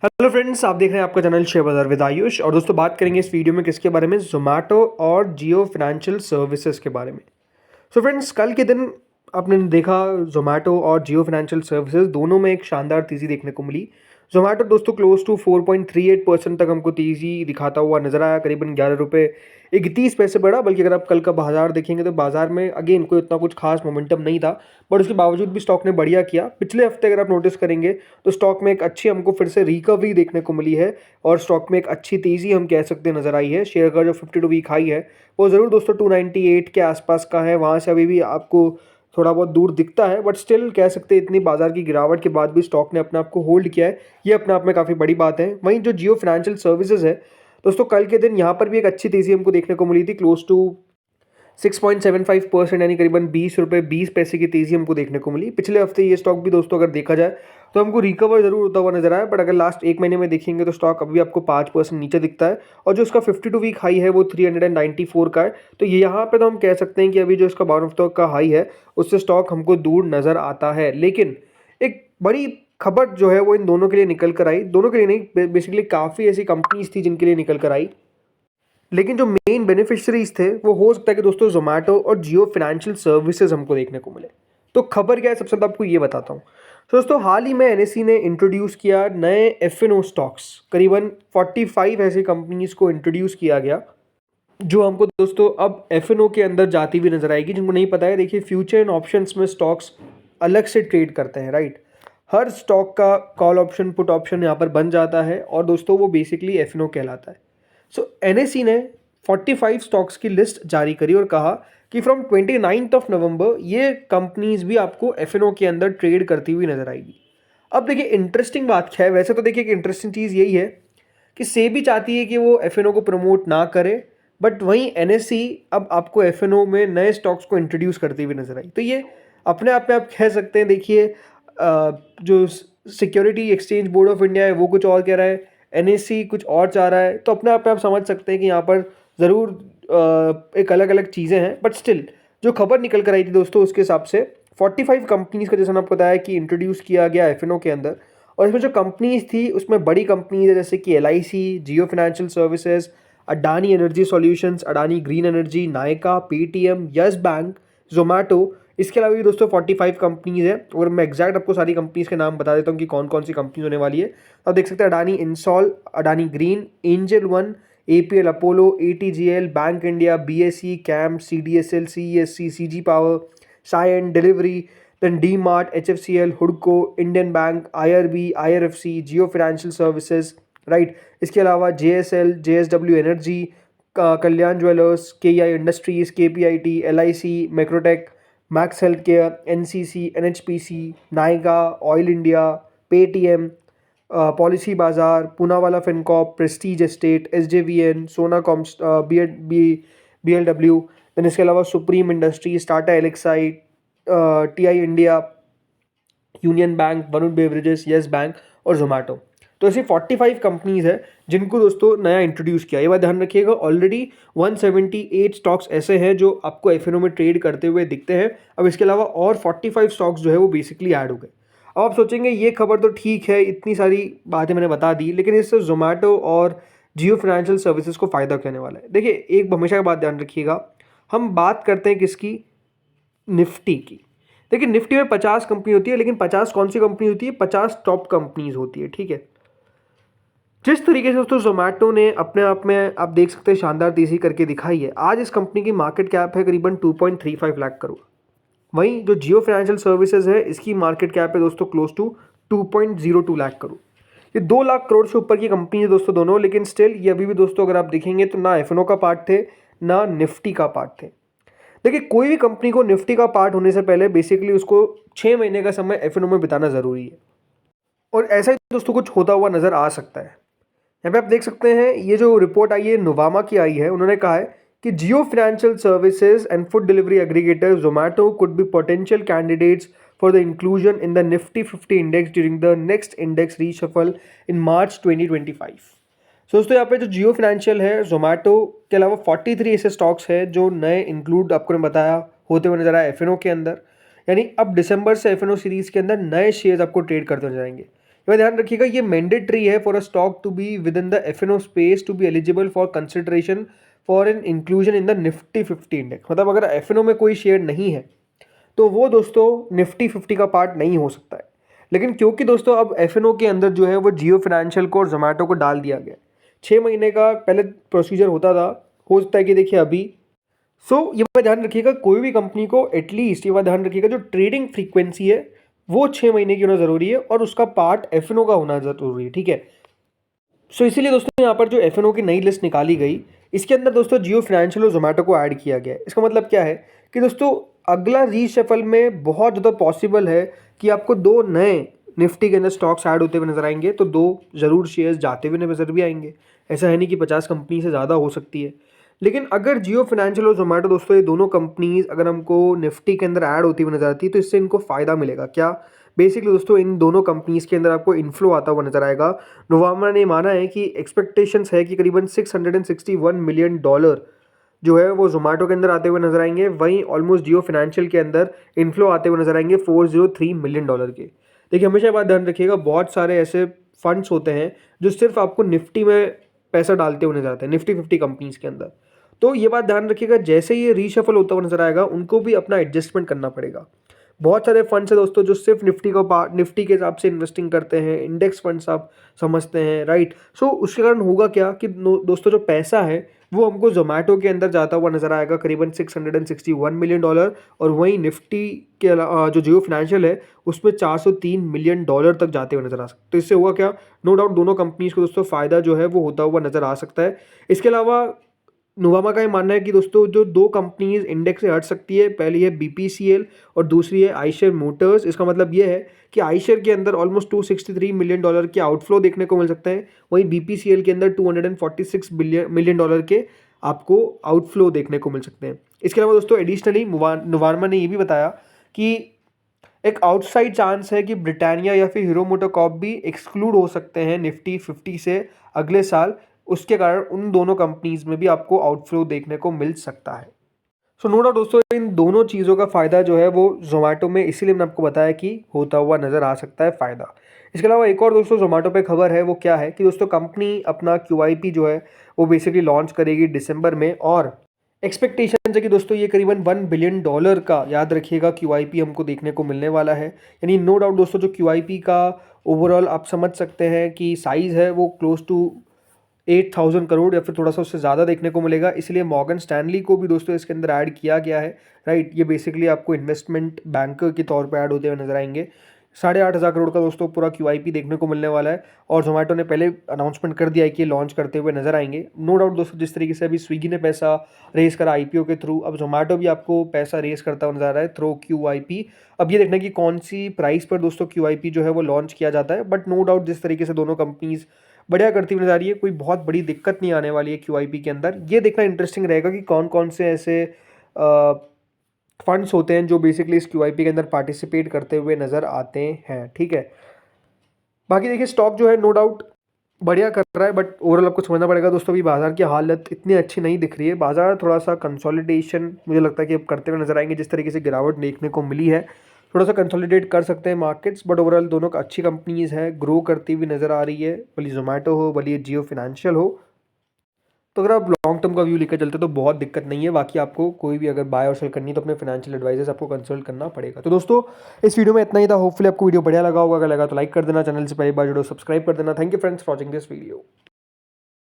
Hello friends, आप देख रहे हैं आपका चैनल शेयर बाजार विद आयुष। और दोस्तों, बात करेंगे इस वीडियो में किसके बारे में? जोमेटो और जियो फाइनेंशियल सर्विसेज के बारे में। सो फ्रेंड्स, कल के दिन आपने देखा जोमेटो और जियो फाइनेंशियल सर्विसेज दोनों में एक शानदार तेज़ी देखने को मिली। जोमेटो दोस्तों क्लोज टू 4.38% तक हमको तेज़ी दिखाता हुआ नजर आया, करीबन 11 रुपये 31 पैसे बढ़ा। बल्कि अगर आप कल का बाजार देखेंगे तो बाजार में अगेन कोई इतना कुछ खास मोमेंटम नहीं था, बट उसके बावजूद भी स्टॉक ने बढ़िया किया। पिछले हफ्ते अगर आप नोटिस करेंगे तो स्टॉक में एक अच्छी हमको फिर से रिकवरी देखने को मिली है और स्टॉक में एक अच्छी तेज़ी हम कह सकते हैं नजर आई है। शेयर का जो 52 वीक हाई है वो ज़रूर दोस्तों 298 के आसपास का है, वहाँ से अभी भी आपको थोड़ा बहुत दूर दिखता है, बट स्टिल कह सकते हैं इतनी बाजार की गिरावट के बाद भी स्टॉक ने अपने आप को होल्ड किया है, ये अपने आप में काफ़ी बड़ी बात है। वहीं जो जियो फाइनेंशियल सर्विसेज है दोस्तों, कल के दिन यहाँ पर भी एक अच्छी तेज़ी हमको देखने को मिली थी, क्लोज टू 6.75% यानी करीबन 20 रुपये 20 पैसे की तेज़ी हमको देखने को मिली। पिछले हफ्ते ये स्टॉक भी दोस्तों अगर देखा जाए तो हमको रिकवर जरूर होता हुआ नजर आया, बट अगर लास्ट एक महीने में देखेंगे तो स्टॉक अभी आपको 5% नीचे दिखता है और जो इसका 52 वीक हाई है वो 394 का है। तो ये यहाँ पे तो हम कह सकते हैं कि अभी जो इसका बाउन स्टॉक का हाई है उससे स्टॉक हमको दूर नजर आता है। लेकिन एक बड़ी खबर जो है वो इन दोनों के लिए निकल कर आई, दोनों के लिए नहीं, बेसिकली काफ़ी ऐसी कंपनीज थी जिनके लिए निकल कर आई, लेकिन जो मेन बेनिफिशियरीज थे वो हो सकता है कि दोस्तों जोमेटो और जियो फाइनेंशियल सर्विसेज हमको देखने को मिले। तो खबर क्या है, सबसे पहले आपको ये बताता हूँ। तो दोस्तों, हाल ही में एनएसई ने इंट्रोड्यूस किया नए एफएनओ स्टॉक्स, करीबन 45 ऐसी कंपनीज को इंट्रोड्यूस किया गया जो हमको दोस्तों अब एफएनओ के अंदर जाती हुई नजर आएगी। जिनको नहीं पता है, देखिए फ्यूचर एंड ऑप्शंस में स्टॉक्स अलग से ट्रेड करते हैं, राइट। हर स्टॉक का कॉल ऑप्शन पुट ऑप्शन यहाँ पर बन जाता है और दोस्तों वो बेसिकली एफएनओ कहलाता है। सो एनएसई ने 45 स्टॉक्स की लिस्ट जारी करी और कहा कि फ्रॉम 29 नवंबर ये कंपनीज भी आपको एफएनओ के अंदर ट्रेड करती हुई नजर आएगी। अब देखिए इंटरेस्टिंग बात क्या है, वैसे तो देखिए कि इंटरेस्टिंग चीज़ यही है कि सेबी चाहती है कि वो एफएनओ को प्रमोट ना करे, बट वहीं एनएसई अब आपको एफएनओ में नए स्टॉक्स को इंट्रोड्यूस करती हुई नजर आई। तो ये अपने आप में आप कह सकते हैं, देखिए जो security exchange board of India है वो कुछ और कह रहा है, एनएसई कुछ और चाह रहा है, तो अपने आप में आप समझ सकते हैं कि यहाँ पर ज़रूर एक अलग अलग चीज़ें हैं। बट स्टिल जो खबर निकल कर आई थी दोस्तों, उसके हिसाब से 45 कंपनीज़ का, जैसा मैंने आपको बताया कि इंट्रोड्यूस किया गया एफएनओ के अंदर। और इसमें जो कंपनीज थी उसमें बड़ी कंपनीज है जैसे कि LIC, Jio Financial Services, Adani Energy Solutions, Adani Green Energy, Nykaa, Paytm, Yes Bank, Zomato. इसके अलावा भी दोस्तों 45 कंपनीज है, और मैं एग्जैक्ट आपको सारी कंपनीज के नाम बता देता हूँ कि कौन कौन सी कंपनीज होने वाली है। आप देख सकते हैं Adani Ensol, Adani Green, Angel One, APL Apollo, ATGL, Bank India, BSE, Cam, CDSL, CESC, CG Power, Cyient Delhivery, then D Mart, HFCL, हुडको, Indian Bank, IRB, IRFC, Jio Financial Services, right. इसके अलावा JSL, JSW Energy, Kalyan Jewellers, KEI Industries, KPIT, LIC, Macrotech, Max Healthcare, NCC, NHPC, Nykaa, Oil India, Paytm, Policy Bazaar, Poonawalla Fincorp, Prestige Estate, SJVN, Sona Coms, BLW, then इसके अलावा supreme Industries, Tata Elxsi, TI India, Union Bank, Varun Beverages, Yes Bank और जोमेटो। तो ऐसी 45 companies है जिनको दोस्तों नया introduce किया। ये बात ध्यान रखिएगा, ऑलरेडी 178 स्टॉक्स ऐसे हैं जो आपको एफएनओ में ट्रेड करते हुए दिखते हैं। अब इसके अलावा और 45 स्टॉक्स जो है वो बेसिकली ऐड हो गए। अब आप सोचेंगे ये खबर तो ठीक है, इतनी सारी बातें मैंने बता दी, लेकिन इससे जोमेटो और जियो फाइनेंशियल सर्विसेज को फ़ायदा कहने वाला है। देखिए एक हमेशा की बात ध्यान रखिएगा, हम बात करते हैं किसकी? निफ्टी की। देखिए निफ्टी में 50 कंपनी होती है, लेकिन 50 कौन सी कंपनी होती है? 50 टॉप कंपनीज होती है, ठीक है। जिस तरीके से दोस्तों जोमेटो ने अपने आप में आप देख सकते हैं शानदार तेजी करके दिखाई है, आज इस कंपनी की मार्केट कैप है करीबन 2.35 लाख करोड़। वहीं जो जियो फाइनेंशियल सर्विसेज है इसकी मार्केट कैप है दोस्तों क्लोज टू 2.02 लाख करोड़। ये 2 लाख करोड़ से ऊपर की कंपनी है दोस्तों दोनों, लेकिन स्टिल ये अभी भी दोस्तों अगर आप देखेंगे तो ना एफएनओ का पार्ट थे ना निफ्टी का पार्ट थे। देखिए कोई भी कंपनी को निफ्टी का पार्ट होने से पहले बेसिकली उसको 6 महीने का समय एफएनओ में बिताना जरूरी है, और ऐसा ही दोस्तों कुछ होता हुआ नजर आ सकता है। यहाँ पे आप देख सकते हैं ये जो रिपोर्ट आई है नोवामा की आई है, उन्होंने कहा है कि Jio Financial Services and food delivery aggregator Zomato could be potential candidates for the inclusion in the Nifty 50 index during the next index reshuffle in March 2025। So दोस्तों यहाँ पे जो जियो फाइनेंशियल है, जोमेटो के अलावा 43 ऐसे स्टॉक्स है जो नए इंक्लूड आपको ने बताया होते हुए नजर आया एफएनओ के अंदर। यानी अब दिसंबर से एफएनओ सीरीज के अंदर नए शेयर्स आपको ट्रेड करते नजर आएंगे। ये ध्यान रखिएगा, ये मैंडेटरी है for a stock to be within the F space to be eligible for consideration for an inclusion in the Nifty 50 index. मतलब अगर एफ में कोई शेयर नहीं है तो वो दोस्तों निफ्टी 50 का पार्ट नहीं हो सकता है। लेकिन क्योंकि दोस्तों अब एफ के अंदर जो है वो जियो फाइनेंशियल को और जोमेटो को डाल दिया गया, 6 महीने का पहले प्रोसीजर होता था, हो सकता है कि देखिए अभी ये बात ध्यान रखिएगा, कोई भी कंपनी को एटलीस्ट ये बात ध्यान रखिएगा जो ट्रेडिंग फ्रीक्वेंसी है वो 6 महीने की होना ज़रूरी है और उसका पार्ट एफ का होना ज़रूरी है, ठीक है। इसीलिए दोस्तों यहाँ पर जो एफ की नई लिस्ट निकाली गई, इसके अंदर दोस्तों जियो फाइनेंशियल और जोमेटो को ऐड किया गया है। इसका मतलब क्या है कि दोस्तों अगला रीशफल में बहुत ज़्यादा पॉसिबल है कि आपको 2 नए निफ्टी के अंदर स्टॉक्स ऐड होते हुए नजर आएंगे, तो 2 ज़रूर शेयर्स जाते हुए नजर भी आएंगे। ऐसा है नहीं कि 50 कंपनी से ज़्यादा हो सकती है। लेकिन अगर जियो फाइनेंशियल और जोमेटो दोस्तों ये दोनों कंपनीज अगर हमको निफ्टी के अंदर ऐड होती हुई नजर आती है तो इससे इनको फ़ायदा मिलेगा। क्या? बेसिकली दोस्तों इन दोनों कंपनीज के अंदर आपको इन्फ्लो आता हुआ नजर आएगा। नोवामा ने माना है कि एक्सपेक्टेशंस है कि करीबन $661 मिलियन जो है वो जोमेटो के अंदर आते हुए नजर आएंगे। वहीं ऑलमोस्ट जियो फाइनेंशियल के अंदर इन्फ्लो आते हुए नजर आएंगे $403 मिलियन के। देखिए हमेशा बात ध्यान रखिएगा, बहुत सारे ऐसे फंड्स होते हैं जो सिर्फ आपको निफ्टी में पैसा डालते हुए नजर आते हैं, निफ्टी 50 कंपनीज के अंदर। तो ये बात ध्यान रखिएगा, जैसे ये रीशफल होता हुआ नजर आएगा उनको भी अपना एडजस्टमेंट करना पड़ेगा। बहुत सारे फंड्स है दोस्तों जो सिर्फ निफ्टी के हिसाब से इन्वेस्टिंग करते हैं, इंडेक्स फंड्स आप समझते हैं, राइट। उसके कारण होगा क्या कि दोस्तों जो पैसा है वो हमको जोमेटो के अंदर जाता हुआ नजर आएगा करीबन $661 मिलियन, और वहीं निफ्टी के जो जियो फाइनेंशियल है उसमें $403 मिलियन तक जाते हुए नजर आ सकते। तो इससे हुआ क्या, नो डाउट दोनों कंपनीज को दोस्तों फायदा जो है वो होता हुआ नजर आ सकता है। इसके अलावा नोवामा का ये मानना है कि दोस्तों जो 2 कंपनीज इंडेक्स से हट सकती है, पहली है BPCL और दूसरी है आइशर मोटर्स। इसका मतलब ये है कि आइशर के अंदर ऑलमोस्ट $263 मिलियन के आउटफ्लो देखने को मिल सकते हैं, वहीं BPCL के अंदर $246 मिलियन के आपको आउटफ्लो देखने को मिल सकते हैं। इसके अलावा दोस्तों एडिशनली नोवामा ने ये भी बताया कि एक आउटसाइड चांस है कि ब्रिटानिया या फिर हीरो मोटोकॉर्प भी एक्सक्लूड हो सकते हैं निफ्टी 50 से अगले साल। उसके कारण उन दोनों कंपनीज में भी आपको आउटफ्लो देखने को मिल सकता है। नो डाउट दोस्तों इन दोनों चीज़ों का फ़ायदा जो है वो जोमेटो में इसीलिए मैंने आपको बताया कि होता हुआ नज़र आ सकता है फ़ायदा। इसके अलावा एक और दोस्तों जोमेटो पे खबर है, वो क्या है कि दोस्तों कंपनी अपना QIP जो है वो बेसिकली लॉन्च करेगी दिसंबर में, और एक्सपेक्टेशन है कि दोस्तों ये करीबन $1 बिलियन का, याद रखिएगा, QIP हमको देखने को मिलने वाला है। यानी नो डाउट दोस्तों जो QIP का ओवरऑल आप समझ सकते हैं कि साइज़ है वो क्लोज टू 8,000 करोड़ या फिर थोड़ा सा उससे ज़्यादा देखने को मिलेगा। इसलिए मॉर्गन स्टैनली को भी दोस्तों इसके अंदर ऐड किया गया है, राइट। ये बेसिकली आपको इन्वेस्टमेंट बैंकर के तौर पे ऐड होते हुए नजर आएंगे। 8,500 करोड़ का दोस्तों पूरा QIP देखने को मिलने वाला है, और जोमेटो ने पहले अनाउंसमेंट कर दिया है कि लॉन्च करते हुए नजर आएंगे। नो डाउट दोस्तों जिस तरीके से अभी स्विगी ने पैसा रेस करा IPO के थ्रू, अब जोमेटो भी आपको पैसा रेस करता हुआ नजर आ रहा है थ्रू QIP। अब ये देखना कि कौन सी प्राइस पर दोस्तों QIP जो है वो लॉन्च किया जाता है। बट नो डाउट जिस तरीके से दोनों कंपनीज बढ़िया करती हुई नजर आ रही है, कोई बहुत बड़ी दिक्कत नहीं आने वाली है QIP के अंदर। ये देखना इंटरेस्टिंग रहेगा कि कौन कौन से ऐसे फंड्स होते हैं जो बेसिकली इस QIP के अंदर पार्टिसिपेट करते हुए नज़र आते हैं, ठीक है। बाकी देखिए स्टॉक जो है नो डाउट बढ़िया कर रहा है, बट ओवरऑल आपको समझना पड़ेगा दोस्तों अभी बाजार की हालत इतनी अच्छी नहीं दिख रही है। बाजार थोड़ा सा कंसोलिडेशन मुझे लगता है कि अब करते हुए नजर आएंगे। जिस तरीके से गिरावट देखने को मिली है, थोड़ा सा कंसोलिडेट कर सकते हैं मार्केट्स, बट ओवरऑल दोनों का अच्छी कंपनीज है, ग्रो करती हुई नजर आ रही है, भले जोमेटो हो भले जियो फाइनेंशियल हो। तो अगर आप लॉन्ग टर्म का व्यू लेकर चलते तो बहुत दिक्कत नहीं है। बाकी आपको कोई भी अगर बाय और सेल करनी है तो अपने फाइनेंशियल एडवाइजर्स आपको कंसल्ट करना पड़ेगा। तो दोस्तों इस वीडियो में इतना ही था। होपफुली आपको वीडियो बढ़िया लगा होगा। अगर लगा तो लाइक कर देना, चैनल से पहली बार जुड़ो सब्सक्राइब कर देना। Thank you friends for watching this video.